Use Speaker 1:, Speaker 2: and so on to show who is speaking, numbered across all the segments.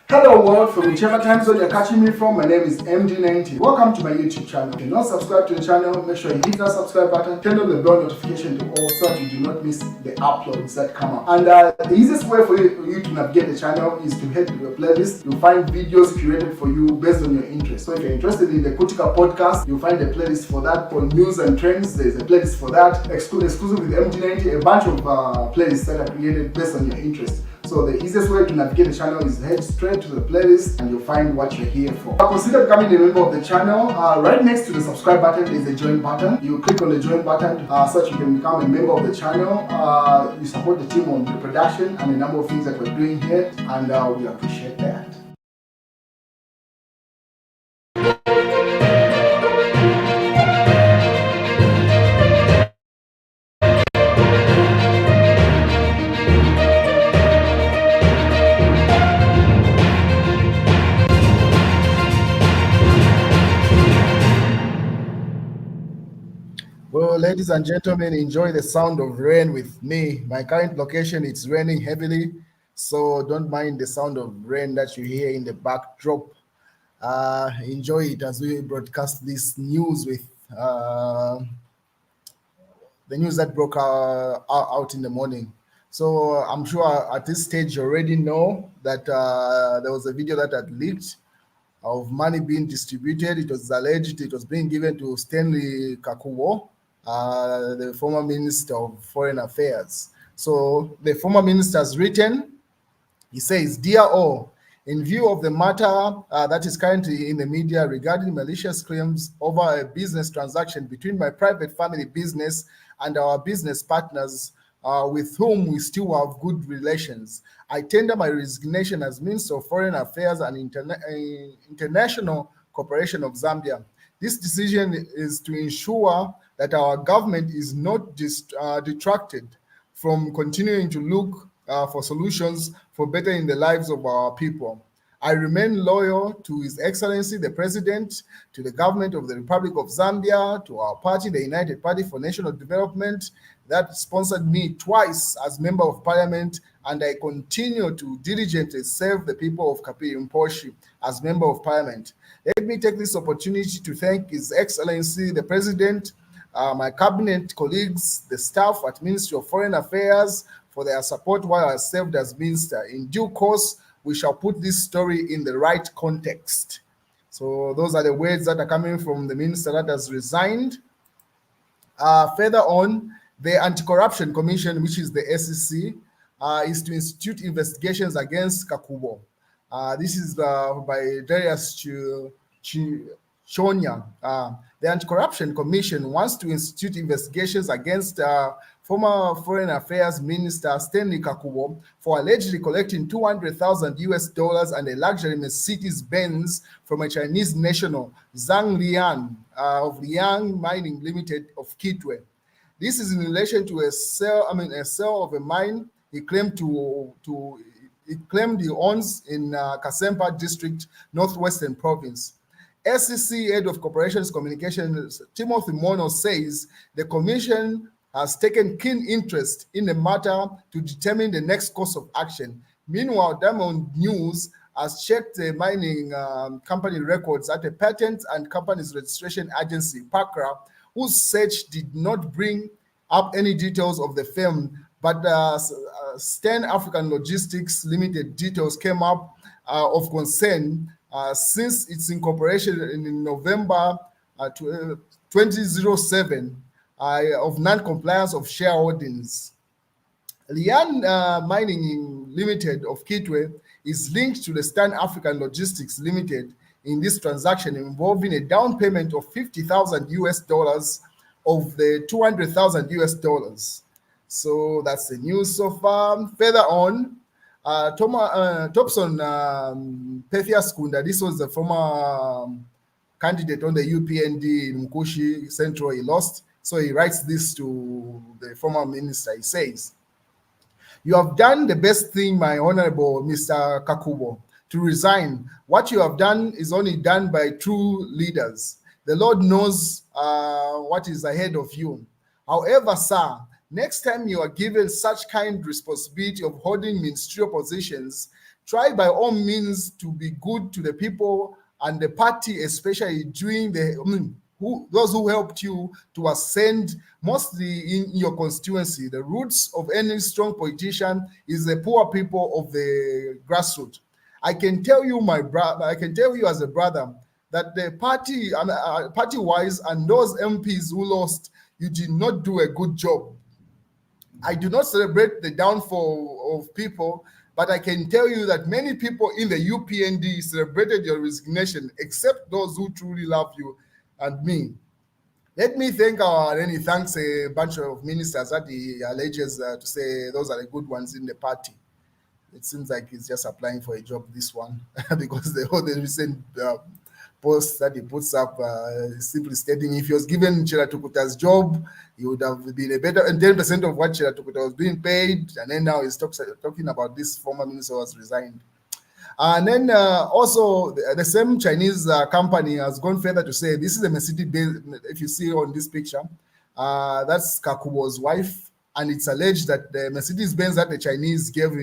Speaker 1: Hello world, from whichever time zone you're catching me from, my name is MD90. Welcome to my YouTube channel. If you're not subscribed to the channel, make sure you hit that subscribe button, turn on the bell notification to all so that you do not miss the uploads that come up. And the easiest way for you to navigate the channel is to head to the playlist. You'll find videos curated for you based on your interest. So if you're interested in the Kutika podcast, you'll find a playlist for that. For news and trends, there's a playlist for that. Exclusive with MD90, a bunch of playlists that are created based on your interest. So the easiest way to navigate the channel is head straight to the playlist and you'll find what you're here for. Consider becoming a member of the channel. Right next to the subscribe button is a join button. You click on the join button so that you can become a member of the channel. You support the team on the production and a number of things that we're doing here, and we appreciate that. Well, ladies and gentlemen, enjoy the sound of rain with me. My current location, it's raining heavily, so don't mind the sound of rain that you hear in the backdrop. Enjoy it as we broadcast this news with the news that broke out in the morning. So I'm sure at this stage you already know that there was a video that had leaked of money being distributed. It was alleged it was being given to Stanley Kakubo, the former Minister of Foreign Affairs. So the former minister has written, he says, "Dear all, in view of the matter that is currently in the media regarding malicious claims over a business transaction between my private family business and our business partners with whom we still have good relations, I tender my resignation as Minister of Foreign Affairs and International Cooperation of Zambia. This decision is to ensure that our government is not detracted from continuing to look for solutions for bettering the lives of our people. I remain loyal to His Excellency the President, to the government of the Republic of Zambia, to our party, the United Party for National Development, that sponsored me twice as Member of Parliament, and I continue to diligently serve the people of Kapiri-Mposhi as Member of Parliament. Let me take this opportunity to thank His Excellency the President, my cabinet colleagues, the staff at Ministry of Foreign Affairs for their support while I served as Minister. In due course, we shall put this story in the right context." So those are the words that are coming from the minister that has resigned. Further on, the Anti-Corruption Commission, which is the SEC, is to institute investigations against Kakubo. This is by Darius Chonya. The Anti-Corruption Commission wants to institute investigations against former Foreign Affairs Minister Stanley Kakubo for allegedly collecting $200,000 and a luxury Mercedes-Benz from a Chinese national, Zhang Lian, of Liang Mining Limited of Kitwe. This is in relation to a sale of a mine he claimed he owns in Kasempa District, Northwestern Province. SEC Head of Corporations Communications, Timothy Mono, says the commission has taken keen interest in the matter to determine the next course of action. Meanwhile, Diamond News has checked the mining company records at the Patent and Companies Registration Agency, PACRA, whose search did not bring up any details of the firm, but Stan African Logistics Limited details came up of concern since its incorporation in November 2007 of non-compliance of shareholdings. Lian Mining Limited of Kitwe is linked to the Stan African Logistics Limited in this transaction involving a down payment of $50,000 of the $200,000. So that's the news so far. Further on, Thompson Pethias Kunda, this was the former candidate on the UPND in Mkushi Central. He lost. So he writes this to the former minister. He says, "You have done the best thing, my honorable Mr. Kakubo, to resign. What you have done is only done by true leaders. The Lord knows what is ahead of you. However, sir, next time you are given such kind responsibility of holding ministerial positions, Try by all means to be good to the people and the party, especially during those who helped you to ascend, mostly in your constituency. The roots of any strong politician is the poor people of the grassroots. I can tell you, my brother, I can tell you as a brother, that the party, party-wise, and those MPs who lost, you did not do a good job. I do not celebrate the downfall of people, but I can tell you that many people in the UPND celebrated your resignation, except those who truly love you and me. Let me thank then he thanks a bunch of ministers that he alleges to say those are the good ones in the party. It seems like he's just applying for a job, this one, because the recent post that he puts up simply stating if he was given Chela Tukuta's job, he would have been a better, and 10% of what Chela Tukuta was being paid, and then now he's talking about this former minister was resigned. And then also the same Chinese company has gone further to say this is a Mercedes-Benz. If you see on this picture, that's Kakubo's wife, and it's alleged that the Mercedes-Benz that the Chinese gave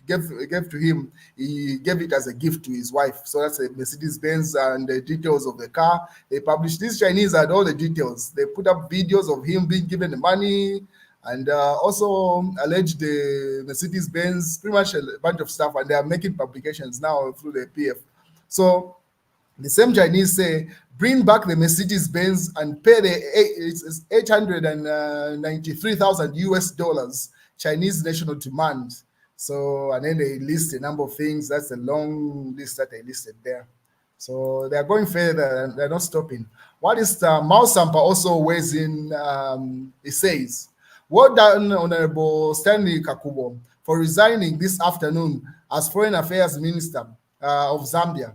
Speaker 1: to him, he gave it as a gift to his wife. So that's a Mercedes-Benz, and the details of the car they published. These Chinese had all the details. They put up videos of him being given the money, and also alleged the Mercedes-Benz, pretty much a bunch of stuff, and they are making publications now through the PF. So the same Chinese say, bring back the Mercedes-Benz and pay the 893,000 US dollars Chinese national demand. So, and then they list a number of things. That's a long list that they listed there. So they are going further and they're not stopping. What is Mao Sampa also weighs in, he says, well done, Honorable Stanley Kakubo, for resigning this afternoon as Foreign Affairs Minister of Zambia.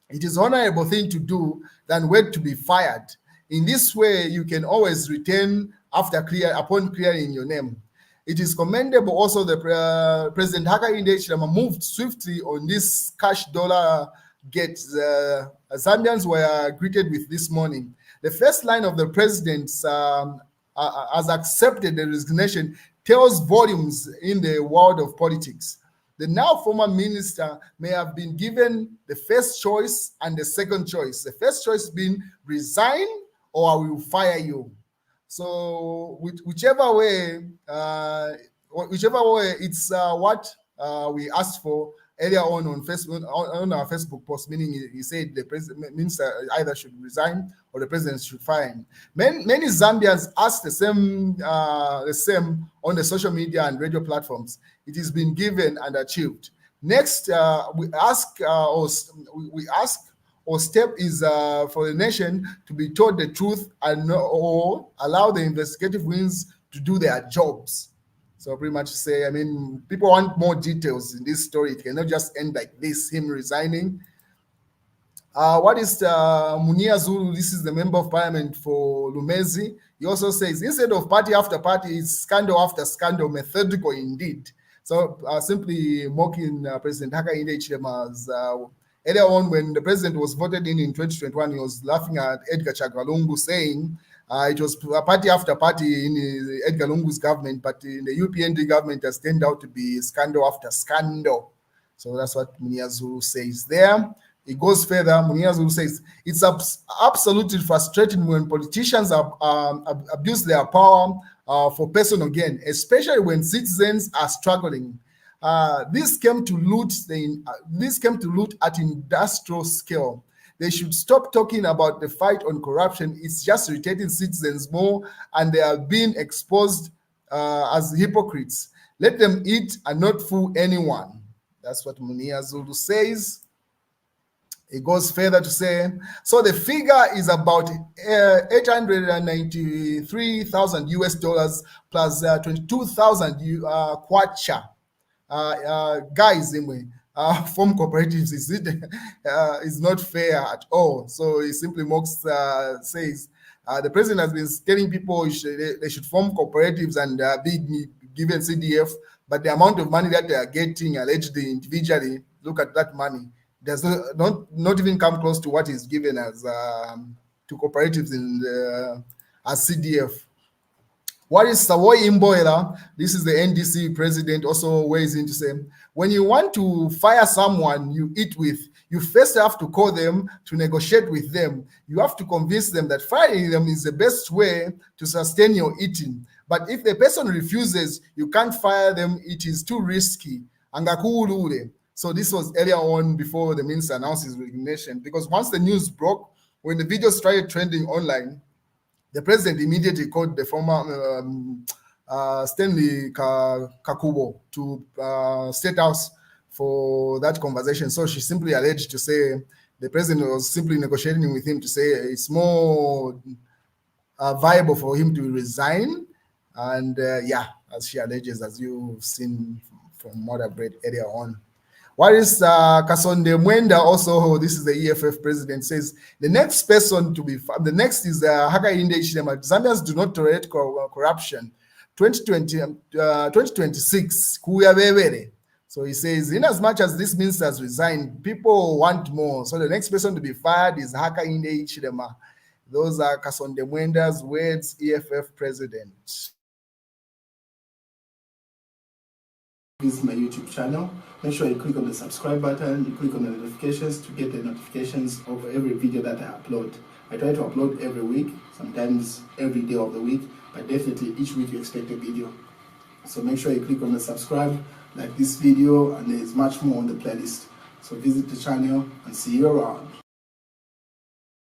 Speaker 1: It is an honorable thing to do than wait to be fired. In this way, you can always return upon clearing your name. It is commendable also that President Hakainde Hichilema moved swiftly on this cash dollar get. Zambians were greeted with this morning. The first line of the president's has accepted the resignation tells volumes in the world of politics. The now former minister may have been given the first choice and the second choice. The first choice being resign or I will fire you. So whichever way, it's what we asked for earlier on Facebook, on our Facebook post, meaning he said the minister either should resign or the president should fire him. Many Zambians ask the same on the social media and radio platforms. It has been given and achieved. Next, we ask or step is for the nation to be told the truth and or allow the investigative wings to do their jobs. So pretty much say, I mean, people want more details in this story. It cannot just end like this, him resigning. What is Munia Zulu? This is the member of parliament for Lumezi. He also says, instead of party after party, it's scandal after scandal, methodical indeed. So simply mocking President Hakainde Hichilema's earlier on when the president was voted in 2021, he was laughing at Edgar Chagalungu saying it was party after party in Edgar Lungu's government, but in the UPND government has turned out to be scandal after scandal. So that's what Munia Zulu says there. It goes further. Munia Zulu says, it's absolutely frustrating when politicians abuse their power for personal gain, especially when citizens are struggling. This came to loot at industrial scale. They should stop talking about the fight on corruption. It's just irritating citizens more, and they are being exposed as hypocrites. Let them eat and not fool anyone. That's what Munia Zulu says. It goes further to say, so the figure is about 893,000 US dollars plus 22,000 kwacha. Guys, anyway, form cooperatives is not fair at all. So he simply mocks, says the president has been telling people they should form cooperatives and be given CDF, but the amount of money that they are getting allegedly individually, look at that money, does not even come close to what is given as to cooperatives in as CDF. What is Savoy Imboela? This is the NDC president, also weighs in to say, when you want to fire someone you eat with, you first have to call them to negotiate with them. You have to convince them that firing them is the best way to sustain your eating. But if the person refuses, you can't fire them. It is too risky. Angakulule. So this was earlier on before the minister announced his resignation, because once the news broke, when the video started trending online, the president immediately called the former Stanley Kakubo to State House for that conversation. So she simply alleged to say the president was simply negotiating with him to say it's more viable for him to resign. And yeah, as she alleges, as you've seen from what I've read earlier on. What is Kasonde Mwenda also, this is the EFF president, says the next person to be, the next is Hakainde Hichilema. Zambians do not tolerate corruption. 2026, Kuyabebere. So he says, in as much as this minister has resigned, people want more. So the next person to be fired is Hakainde Hichilema. Those are Kasonde Mwenda's words, EFF president. This is my YouTube channel. Make sure you click on the subscribe button, you click on the notifications to get the notifications of every video that I upload. I try to upload every week, sometimes every day of the week, but definitely each week you expect a video. So make sure you click on the subscribe, like this video, and there's much more on the playlist. So visit the channel and see you around.